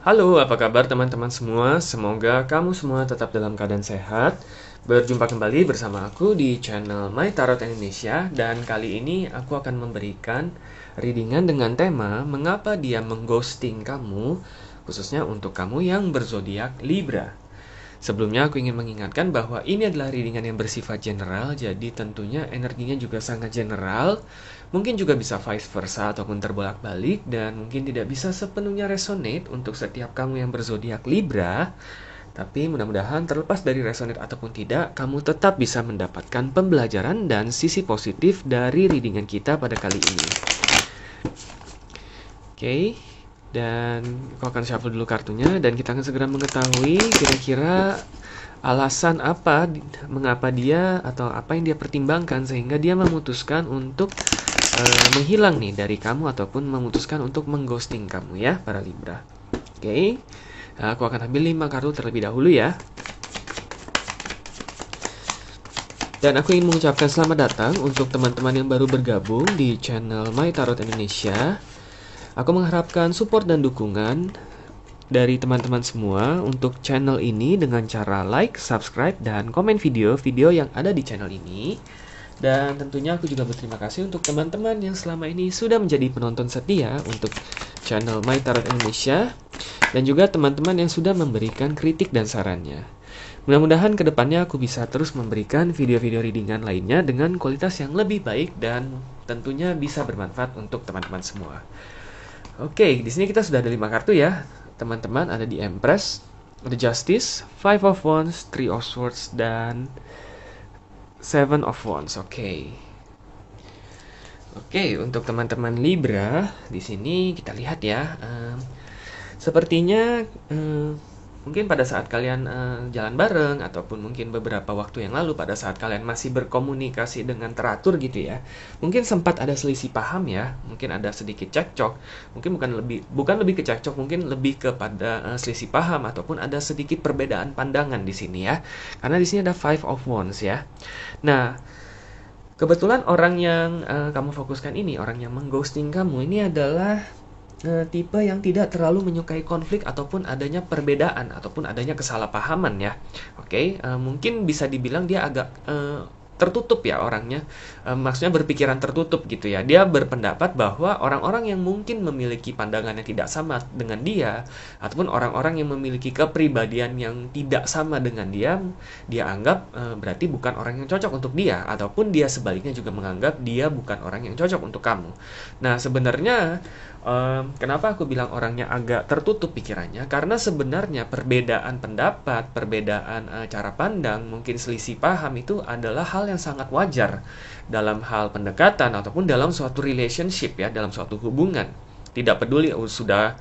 Halo, apa kabar teman-teman semua? Semoga kamu semua tetap dalam keadaan sehat. Berjumpa kembali bersama aku di channel My Tarot Indonesia dan kali ini aku akan memberikan readingan dengan tema mengapa dia mengghosting kamu, khususnya untuk kamu yang berzodiak Libra. Sebelumnya aku ingin mengingatkan bahwa ini adalah readingan yang bersifat general, jadi tentunya energinya juga sangat general. Mungkin juga bisa vice versa ataupun terbolak-balik dan mungkin tidak bisa sepenuhnya resonate untuk setiap kamu yang berzodiak Libra. Tapi mudah-mudahan terlepas dari resonate ataupun tidak, kamu tetap bisa mendapatkan pembelajaran dan sisi positif dari readingan kita pada kali ini. Oke, dan aku akan shuffle dulu kartunya dan kita akan segera mengetahui kira-kira alasan apa, mengapa dia atau apa yang dia pertimbangkan sehingga dia memutuskan untuk menghilang nih dari kamu ataupun memutuskan untuk mengghosting kamu ya para Libra. Oke, aku akan ambil 5 kartu terlebih dahulu ya. Dan aku ingin mengucapkan selamat datang untuk teman-teman yang baru bergabung di channel My Tarot Indonesia. Aku mengharapkan support dan dukungan dari teman-teman semua untuk channel ini dengan cara like, subscribe, dan komen video-video yang ada di channel ini. Dan tentunya aku juga berterima kasih untuk teman-teman yang selama ini sudah menjadi penonton setia untuk channel My Tarot Indonesia. Dan juga teman-teman yang sudah memberikan kritik dan sarannya. Mudah-mudahan kedepannya aku bisa terus memberikan video-video readingan lainnya dengan kualitas yang lebih baik dan tentunya bisa bermanfaat untuk teman-teman semua. Oke, di sini kita sudah ada 5 kartu ya. Teman-teman ada di Empress, The Justice, Five of Wands, Three of Swords, dan Seven of Wands. Oke, untuk teman-teman Libra, di sini kita lihat ya. Sepertinya mungkin pada saat kalian jalan bareng ataupun mungkin beberapa waktu yang lalu pada saat kalian masih berkomunikasi dengan teratur gitu ya, mungkin sempat ada selisih paham ya, mungkin ada sedikit cekcok, mungkin bukan lebih ke cekcok, mungkin lebih kepada selisih paham ataupun ada sedikit perbedaan pandangan di sini ya, karena di sini ada Five of Wands ya. Nah, kebetulan orang yang kamu fokuskan ini, orang yang mengghosting kamu ini adalah tipe yang tidak terlalu menyukai konflik ataupun adanya perbedaan ataupun adanya kesalahpahaman ya. Oke, mungkin bisa dibilang dia agak tertutup ya orangnya. Maksudnya berpikiran tertutup gitu ya. Dia berpendapat bahwa orang-orang yang mungkin memiliki pandangan yang tidak sama dengan dia ataupun orang-orang yang memiliki kepribadian yang tidak sama dengan dia anggap berarti bukan orang yang cocok untuk dia, ataupun dia sebaliknya juga menganggap dia bukan orang yang cocok untuk kamu. Nah, sebenarnya kenapa aku bilang orangnya agak tertutup pikirannya? Karena sebenarnya perbedaan pendapat, perbedaan cara pandang, mungkin selisih paham itu adalah hal yang sangat wajar dalam hal pendekatan ataupun dalam suatu relationship ya, dalam suatu hubungan. Tidak peduli sudah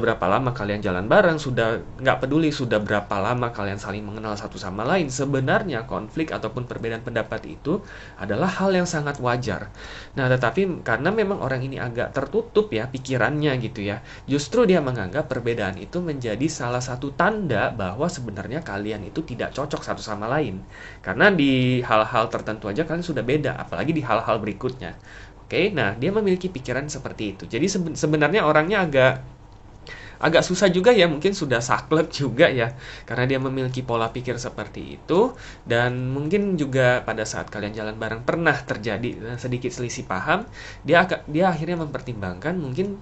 berapa lama kalian jalan bareng, sudah nggak peduli sudah berapa lama kalian saling mengenal satu sama lain. Sebenarnya konflik ataupun perbedaan pendapat itu adalah hal yang sangat wajar. Nah, tetapi karena memang orang ini agak tertutup ya pikirannya gitu ya, justru dia menganggap perbedaan itu menjadi salah satu tanda bahwa sebenarnya kalian itu tidak cocok satu sama lain. Karena di hal-hal tertentu aja kalian sudah beda, apalagi di hal-hal berikutnya. Oke, nah dia memiliki pikiran seperti itu. Jadi sebenarnya orangnya agak susah juga ya, mungkin sudah saklek juga ya, karena dia memiliki pola pikir seperti itu. Dan mungkin juga pada saat kalian jalan bareng pernah terjadi sedikit selisih paham, dia akhirnya mempertimbangkan mungkin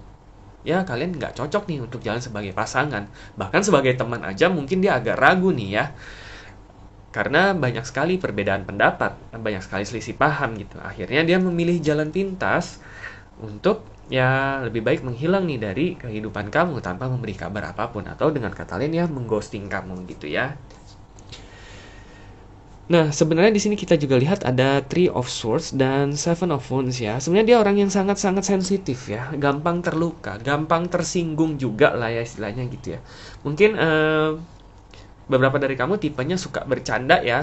ya kalian nggak cocok nih untuk jalan sebagai pasangan, bahkan sebagai teman aja mungkin dia agak ragu nih ya, karena banyak sekali perbedaan pendapat, banyak sekali selisih paham gitu. Akhirnya dia memilih jalan pintas untuk ya lebih baik menghilang nih dari kehidupan kamu tanpa memberi kabar apapun, atau dengan kata lain ya mengghosting kamu gitu ya. Nah, sebenarnya di sini kita juga lihat ada Three of Swords dan Seven of Wands ya. Sebenarnya dia orang yang sangat-sangat sensitif ya, gampang terluka, gampang tersinggung juga lah ya istilahnya gitu ya. Mungkin beberapa dari kamu tipenya suka bercanda ya,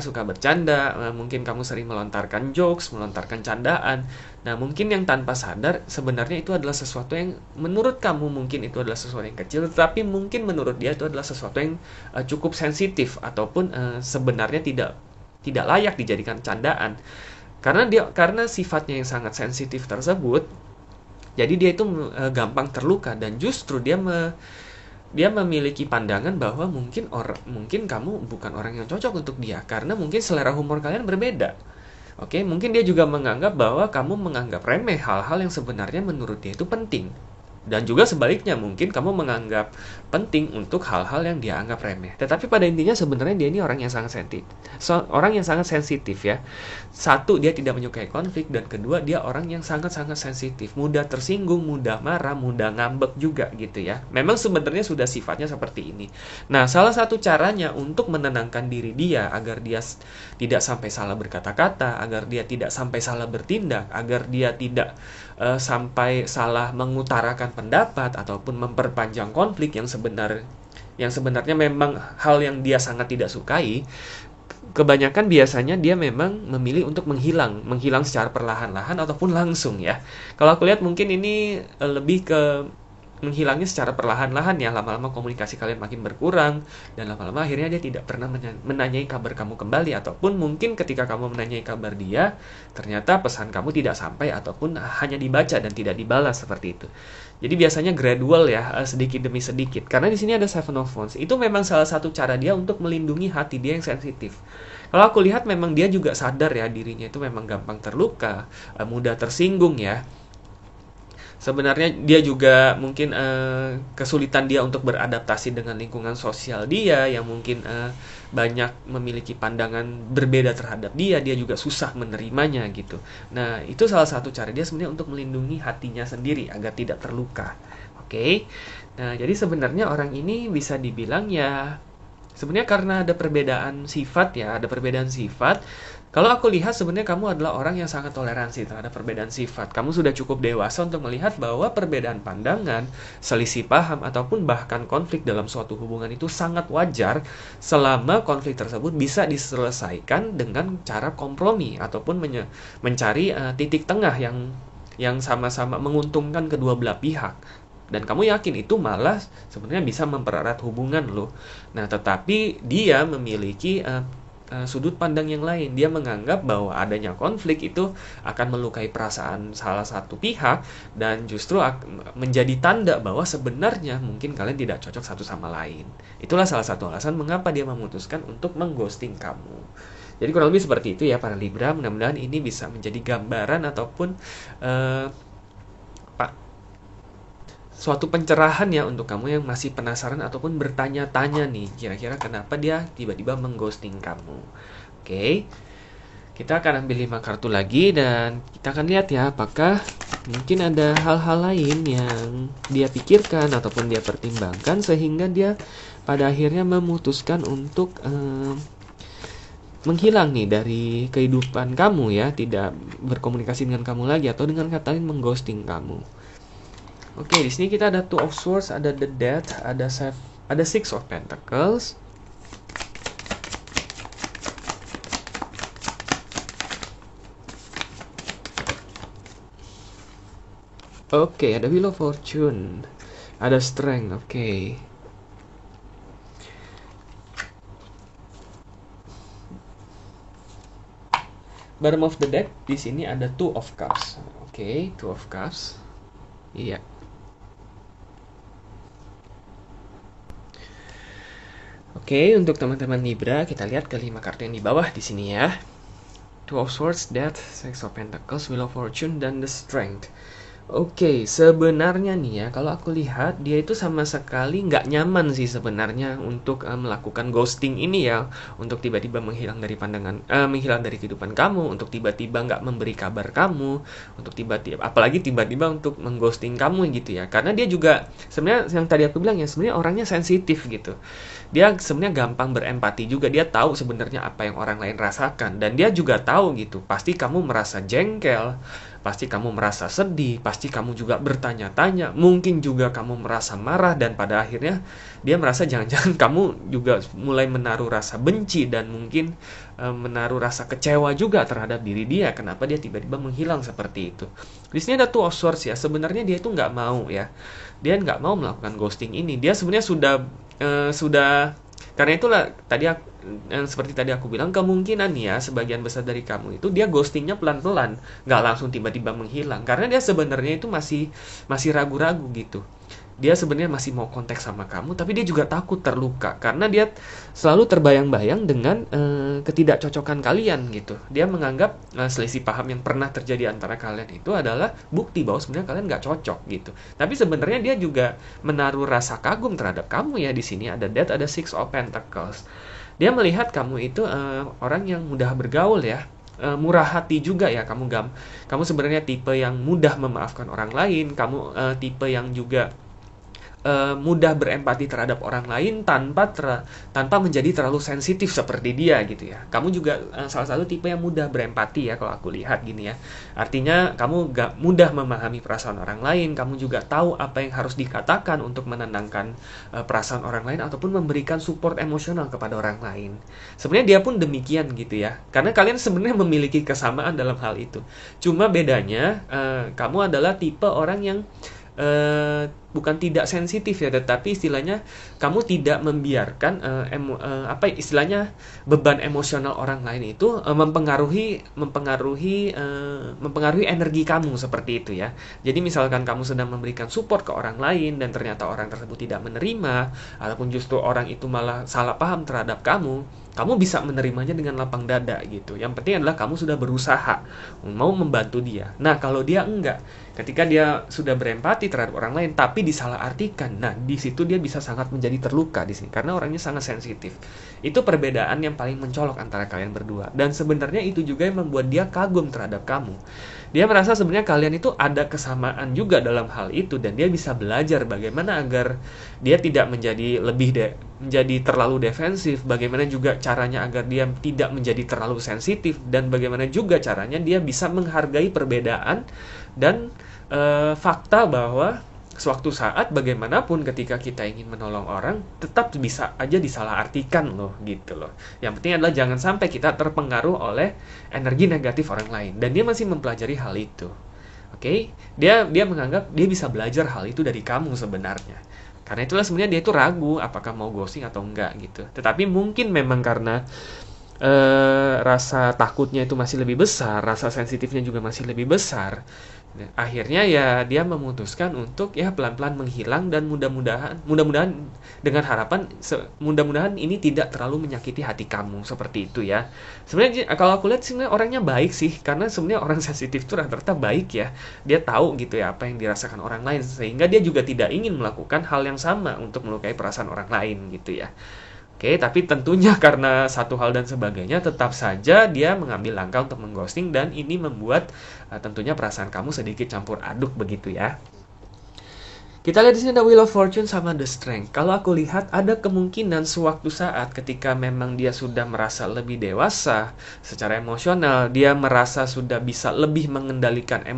mungkin kamu sering melontarkan jokes, melontarkan candaan. Nah, mungkin yang tanpa sadar sebenarnya itu adalah sesuatu yang menurut kamu mungkin itu adalah sesuatu yang kecil, tapi mungkin menurut dia itu adalah sesuatu yang cukup sensitif ataupun sebenarnya tidak layak dijadikan candaan. Karena sifatnya yang sangat sensitif tersebut, jadi dia itu gampang terluka dan justru dia dia memiliki pandangan bahwa mungkin kamu bukan orang yang cocok untuk dia karena mungkin selera humor kalian berbeda. Oke, mungkin dia juga menganggap bahwa kamu menganggap remeh hal-hal yang sebenarnya menurut dia itu penting. Dan juga sebaliknya, mungkin kamu menganggap penting untuk hal-hal yang dia anggap remeh. Tetapi pada intinya sebenarnya dia ini orang yang sangat sensitif. Orang yang sangat sensitif ya. Satu, dia tidak menyukai konflik, dan kedua, dia orang yang sangat-sangat sensitif, mudah tersinggung, mudah marah, mudah ngambek juga gitu ya. Memang sebenarnya sudah sifatnya seperti ini. Nah, salah satu caranya untuk menenangkan diri dia agar dia tidak sampai salah berkata-kata, agar dia tidak sampai salah bertindak, agar dia tidak sampai salah mengutarakan pendapat ataupun memperpanjang konflik yang sebenarnya memang hal yang dia sangat tidak sukai. Kebanyakan biasanya dia memang memilih untuk menghilang secara perlahan-lahan ataupun langsung ya. Kalau aku lihat mungkin ini lebih ke menghilangnya secara perlahan-lahan ya, lama-lama komunikasi kalian makin berkurang dan lama-lama akhirnya dia tidak pernah menanyai kabar kamu kembali, ataupun mungkin ketika kamu menanyai kabar dia ternyata pesan kamu tidak sampai ataupun hanya dibaca dan tidak dibalas seperti itu. Jadi biasanya gradual ya, sedikit demi sedikit. Karena di sini ada Seven of Wands. Itu memang salah satu cara dia untuk melindungi hati dia yang sensitif. Kalau aku lihat memang dia juga sadar ya dirinya itu memang gampang terluka, mudah tersinggung ya. Sebenarnya dia juga mungkin kesulitan dia untuk beradaptasi dengan lingkungan sosial dia yang mungkin banyak memiliki pandangan berbeda terhadap dia juga susah menerimanya gitu. Nah, itu salah satu cara dia sebenarnya untuk melindungi hatinya sendiri agar tidak terluka. Oke. Nah, jadi sebenarnya orang ini bisa dibilang ya sebenarnya karena ada perbedaan sifat ya, ada perbedaan sifat. Kalau aku lihat sebenarnya kamu adalah orang yang sangat toleransi terhadap perbedaan sifat. Kamu sudah cukup dewasa untuk melihat bahwa perbedaan pandangan, selisih paham, ataupun bahkan konflik dalam suatu hubungan itu sangat wajar selama konflik tersebut bisa diselesaikan dengan cara kompromi ataupun mencari titik tengah yang sama-sama menguntungkan kedua belah pihak. Dan kamu yakin itu malah sebenarnya bisa mempererat hubungan loh. Nah, tetapi dia memiliki sudut pandang yang lain. Dia menganggap bahwa adanya konflik itu akan melukai perasaan salah satu pihak dan justru menjadi tanda bahwa sebenarnya mungkin kalian tidak cocok satu sama lain. Itulah salah satu alasan mengapa dia memutuskan untuk mengghosting kamu. Jadi kurang lebih seperti itu ya para Libra. Mudah-mudahan ini bisa menjadi gambaran ataupun suatu pencerahan ya untuk kamu yang masih penasaran ataupun bertanya-tanya nih, kira-kira kenapa dia tiba-tiba mengghosting kamu. Oke, kita akan ambil 5 kartu lagi dan kita akan lihat ya apakah mungkin ada hal-hal lain yang dia pikirkan ataupun dia pertimbangkan sehingga dia pada akhirnya memutuskan untuk menghilang nih dari kehidupan kamu ya, tidak berkomunikasi dengan kamu lagi atau dengan kata lain mengghosting kamu. Oke, di sini kita ada Two of Swords, ada The Death, ada Six of Pentacles. Oke, ada Wheel of Fortune, ada Strength. Oke. Bottom of the deck di sini ada Two of Cups. Oke, Two of Cups. Iya. Oke, untuk teman-teman Libra, kita lihat ke 5 kartu yang di bawah di sini ya. Two of Swords, Death, Six of Pentacles, Wheel of Fortune, dan The Strength. Oke, sebenarnya nih ya, kalau aku lihat dia itu sama sekali nggak nyaman sih sebenarnya untuk melakukan ghosting ini ya, untuk tiba-tiba menghilang dari menghilang dari kehidupan kamu, untuk tiba-tiba nggak memberi kabar kamu, untuk apalagi tiba-tiba untuk mengghosting kamu gitu ya, karena dia juga sebenarnya yang tadi aku bilang ya, sebenarnya orangnya sensitif gitu. Dia sebenarnya gampang berempati juga, dia tahu sebenarnya apa yang orang lain rasakan dan dia juga tahu gitu, pasti kamu merasa jengkel, pasti kamu merasa sedih, pasti kamu juga bertanya-tanya, mungkin juga kamu merasa marah dan pada akhirnya dia merasa jangan-jangan kamu juga mulai menaruh rasa benci dan mungkin menaruh rasa kecewa juga terhadap diri dia, kenapa dia tiba-tiba menghilang seperti itu. Di sini ada Two of Swords ya, sebenarnya dia itu nggak mau ya, dia nggak mau melakukan ghosting ini, dia sebenarnya sudah karena itulah seperti tadi aku bilang, kemungkinan ya sebagian besar dari kamu itu dia ghostingnya pelan-pelan, nggak langsung tiba-tiba menghilang, karena dia sebenarnya itu masih ragu-ragu gitu. dia sebenarnya masih mau kontak sama kamu, tapi dia juga takut terluka karena dia selalu terbayang-bayang dengan ketidakcocokan kalian gitu. Dia menganggap selisih paham yang pernah terjadi antara kalian itu adalah bukti bahwa sebenarnya kalian nggak cocok gitu. Tapi sebenarnya dia juga menaruh rasa kagum terhadap kamu ya. Di sini ada Death, ada Six of Pentacles. Dia melihat kamu itu orang yang mudah bergaul ya, murah hati juga ya. Kamu sebenarnya tipe yang mudah memaafkan orang lain. Kamu tipe yang juga mudah berempati terhadap orang lain tanpa menjadi terlalu sensitif seperti dia gitu ya. Kamu juga salah satu tipe yang mudah berempati ya kalau aku lihat gini ya. Artinya kamu gak mudah memahami perasaan orang lain, kamu juga tahu apa yang harus dikatakan untuk menenangkan perasaan orang lain ataupun memberikan support emosional kepada orang lain. Sebenarnya dia pun demikian gitu ya. Karena kalian sebenarnya memiliki kesamaan dalam hal itu. Cuma bedanya kamu adalah tipe orang yang bukan tidak sensitif ya, tetapi istilahnya kamu tidak membiarkan istilahnya beban emosional orang lain itu mempengaruhi energi kamu seperti itu ya. Jadi misalkan kamu sedang memberikan support ke orang lain dan ternyata orang tersebut tidak menerima, ataupun justru orang itu malah salah paham terhadap kamu bisa menerimanya dengan lapang dada gitu. Yang penting adalah kamu sudah berusaha mau membantu dia. Nah, kalau dia enggak, ketika dia sudah berempati terhadap orang lain tapi disalahartikan, nah di situ dia bisa sangat menjadi terluka di sini karena orangnya sangat sensitif. Itu perbedaan yang paling mencolok antara kalian berdua, dan sebenarnya itu juga yang membuat dia kagum terhadap kamu. Dia merasa sebenarnya kalian itu ada kesamaan juga dalam hal itu, dan dia bisa belajar bagaimana agar dia tidak menjadi terlalu defensif, bagaimana juga caranya agar dia tidak menjadi terlalu sensitif, dan bagaimana juga caranya dia bisa menghargai perbedaan dan fakta bahwa suatu saat bagaimanapun ketika kita ingin menolong orang tetap bisa aja disalahartikan loh gitu loh. Yang penting adalah jangan sampai kita terpengaruh oleh energi negatif orang lain, dan dia masih mempelajari hal itu. Oke? Dia menganggap dia bisa belajar hal itu dari kamu sebenarnya. Karena itulah sebenarnya dia itu ragu apakah mau ghosting atau enggak gitu. Tetapi mungkin memang karena rasa takutnya itu masih lebih besar, rasa sensitifnya juga masih lebih besar. Nah, akhirnya ya dia memutuskan untuk ya pelan-pelan menghilang, dan mudah-mudahan dengan harapan mudah-mudahan ini tidak terlalu menyakiti hati kamu seperti itu ya. Sebenarnya kalau aku lihat sebenarnya orangnya baik sih, karena sebenarnya orang sensitif itu rata-rata baik ya. Dia tahu gitu ya apa yang dirasakan orang lain, sehingga dia juga tidak ingin melakukan hal yang sama untuk melukai perasaan orang lain gitu ya. Oke, tapi tentunya karena satu hal dan sebagainya, tetap saja dia mengambil langkah untuk mengghosting, dan ini membuat tentunya perasaan kamu sedikit campur aduk begitu ya. Kita lihat di sini ada Wheel of Fortune sama The Strength. Kalau aku lihat ada kemungkinan sewaktu saat ketika memang dia sudah merasa lebih dewasa secara emosional, dia merasa sudah bisa lebih mengendalikan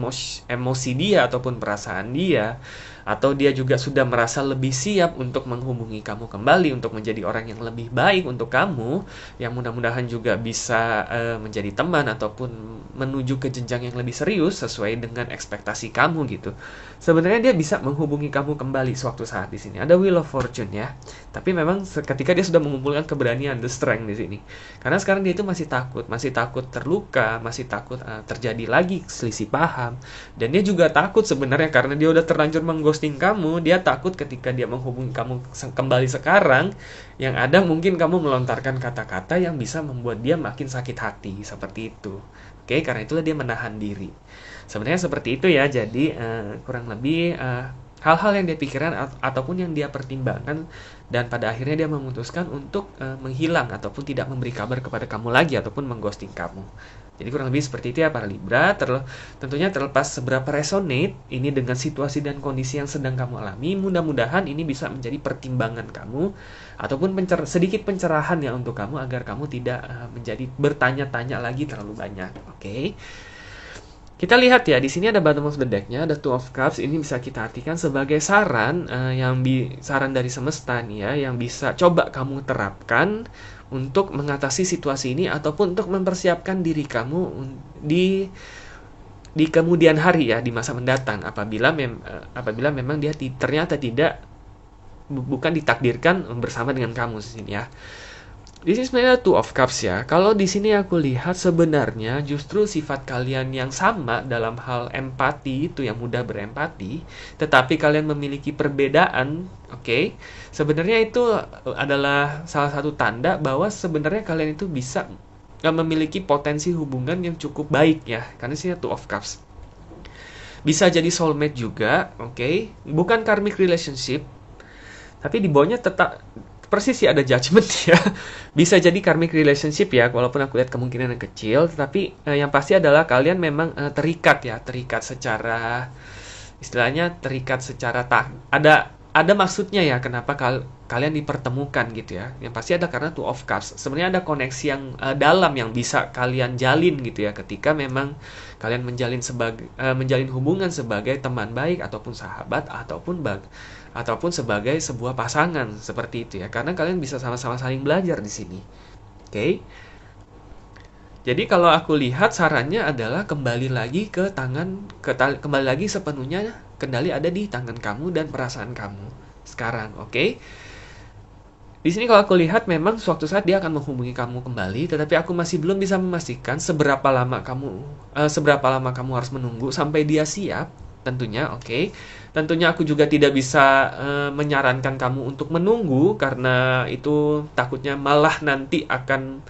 emosi dia ataupun perasaan dia, atau dia juga sudah merasa lebih siap untuk menghubungi kamu kembali untuk menjadi orang yang lebih baik untuk kamu, yang mudah-mudahan juga bisa menjadi teman ataupun menuju ke jenjang yang lebih serius sesuai dengan ekspektasi kamu gitu. Sebenarnya dia bisa menghubungi kamu kembali suatu saat di sini. Ada Wheel of Fortune ya. Tapi memang ketika dia sudah mengumpulkan keberanian, The Strength di sini. Karena sekarang dia itu masih takut terluka, masih takut terjadi lagi selisih paham, dan dia juga takut sebenarnya karena dia udah terlanjur mengghosting kamu. Dia takut ketika dia menghubungi kamu kembali sekarang, yang ada mungkin kamu melontarkan kata-kata yang bisa membuat dia makin sakit hati seperti itu. Oke, karena itulah dia menahan diri. Sebenarnya seperti itu ya. Jadi kurang lebih hal-hal yang dia pikirkan ataupun yang dia pertimbangkan, dan pada akhirnya dia memutuskan untuk menghilang ataupun tidak memberi kabar kepada kamu lagi ataupun mengghosting kamu. Jadi kurang lebih seperti itu ya para Libra. Tentunya terlepas seberapa resonate ini dengan situasi dan kondisi yang sedang kamu alami, mudah-mudahan ini bisa menjadi pertimbangan kamu ataupun sedikit pencerahan ya untuk kamu, agar kamu tidak menjadi bertanya-tanya lagi terlalu banyak. Oke. Kita lihat ya, di sini ada bottom of the deck-nya, ada Two of Cups. Ini bisa kita artikan sebagai saran saran dari semesta nih ya, yang bisa coba kamu terapkan untuk mengatasi situasi ini ataupun untuk mempersiapkan diri kamu di kemudian hari ya, di masa mendatang apabila memang dia ternyata bukan ditakdirkan bersama dengan kamu di sini ya. Di sini sebenarnya Two of Cups ya. Kalau di sini aku lihat sebenarnya justru sifat kalian yang sama dalam hal empati itu yang mudah berempati, tetapi kalian memiliki perbedaan, oke? Sebenarnya itu adalah salah satu tanda bahwa sebenarnya kalian itu bisa memiliki potensi hubungan yang cukup baik ya. Karena sini Two of Cups. Bisa jadi soulmate juga, oke? Bukan karmic relationship, tapi di bawahnya tetap persis sih ada judgment ya. Bisa jadi karmic relationship ya, walaupun aku lihat kemungkinan yang kecil, tetapi yang pasti adalah kalian memang terikat ya, terikat secara istilahnya terikat secara ada maksudnya ya kenapa kalian dipertemukan gitu ya. Yang pasti ada karena Two of Cups. Sebenarnya ada koneksi yang dalam yang bisa kalian jalin gitu ya ketika memang kalian menjalin hubungan sebagai teman baik ataupun sahabat ataupun sebagai sebuah pasangan seperti itu ya. Karena kalian bisa sama-sama saling belajar di sini. Oke. Jadi kalau aku lihat sarannya adalah kembali lagi kembali lagi sepenuhnya kendali ada di tangan kamu dan perasaan kamu sekarang, oke? Di sini kalau aku lihat memang suatu saat dia akan menghubungi kamu kembali, tetapi aku masih belum bisa memastikan seberapa lama kamu harus menunggu sampai dia siap, tentunya, oke? Tentunya aku juga tidak bisa menyarankan kamu untuk menunggu karena itu takutnya malah nanti akan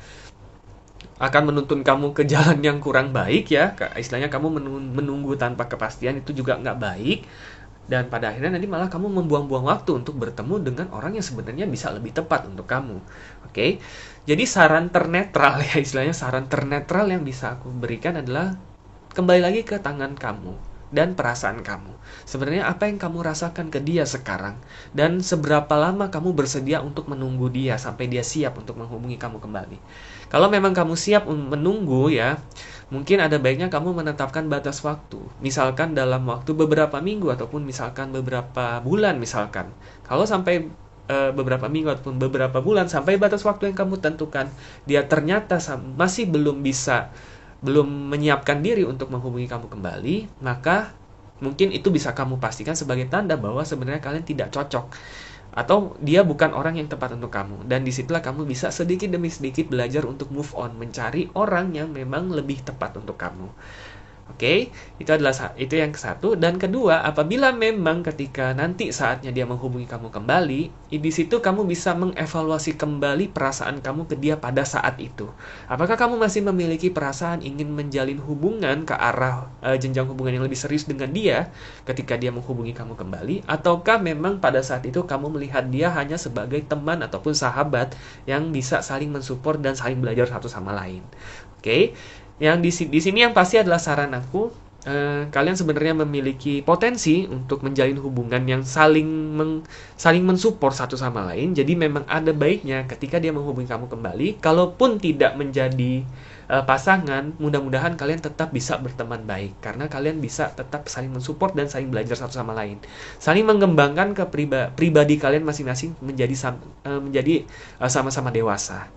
menuntun kamu ke jalan yang kurang baik ya. Istilahnya kamu menunggu tanpa kepastian itu juga nggak baik. Dan pada akhirnya nanti malah kamu membuang-buang waktu untuk bertemu dengan orang yang sebenarnya bisa lebih tepat untuk kamu. Oke? Jadi saran ternetral ya, istilahnya saran ternetral yang bisa aku berikan adalah kembali lagi ke tangan kamu dan perasaan kamu. Sebenarnya apa yang kamu rasakan ke dia sekarang dan seberapa lama kamu bersedia untuk menunggu dia sampai dia siap untuk menghubungi kamu kembali. Kalau memang kamu siap menunggu ya, mungkin ada baiknya kamu menetapkan batas waktu. Misalkan dalam waktu beberapa minggu ataupun misalkan beberapa bulan misalkan. Kalau sampai beberapa minggu ataupun beberapa bulan sampai batas waktu yang kamu tentukan, dia ternyata masih belum menyiapkan diri untuk menghubungi kamu kembali, maka mungkin itu bisa kamu pastikan sebagai tanda bahwa sebenarnya kalian tidak cocok atau dia bukan orang yang tepat untuk kamu. Dan disitulah kamu bisa sedikit demi sedikit belajar untuk move on, mencari orang yang memang lebih tepat untuk kamu. Oke, itu yang satu. Dan kedua, apabila memang ketika nanti saatnya dia menghubungi kamu kembali, di situ kamu bisa mengevaluasi kembali perasaan kamu ke dia pada saat itu. Apakah kamu masih memiliki perasaan ingin menjalin hubungan ke arah jenjang hubungan yang lebih serius dengan dia ketika dia menghubungi kamu kembali, ataukah memang pada saat itu kamu melihat dia hanya sebagai teman ataupun sahabat yang bisa saling mensupport dan saling belajar satu sama lain. Oke. Yang di sini yang pasti adalah saran aku, kalian sebenarnya memiliki potensi untuk menjalin hubungan yang saling mensupport satu sama lain. Jadi memang ada baiknya ketika dia menghubungi kamu kembali, kalaupun tidak menjadi pasangan, mudah-mudahan kalian tetap bisa berteman baik karena kalian bisa tetap saling mensupport dan saling belajar satu sama lain, saling mengembangkan ke pribadi kalian masing-masing menjadi sama-sama dewasa.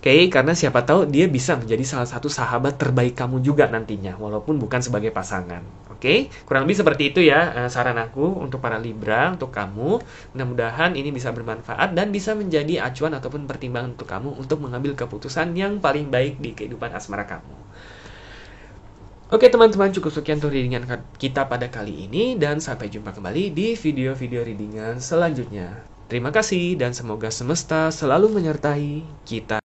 Oke, karena siapa tahu dia bisa menjadi salah satu sahabat terbaik kamu juga nantinya, walaupun bukan sebagai pasangan. Oke, kurang lebih seperti itu ya saran aku untuk para Libra, untuk kamu. Mudah-mudahan ini bisa bermanfaat dan bisa menjadi acuan ataupun pertimbangan untuk kamu untuk mengambil keputusan yang paling baik di kehidupan asmara kamu. Oke teman-teman, cukup sekian untuk readingan kita pada kali ini dan sampai jumpa kembali di video-video readingan selanjutnya. Terima kasih dan semoga semesta selalu menyertai kita.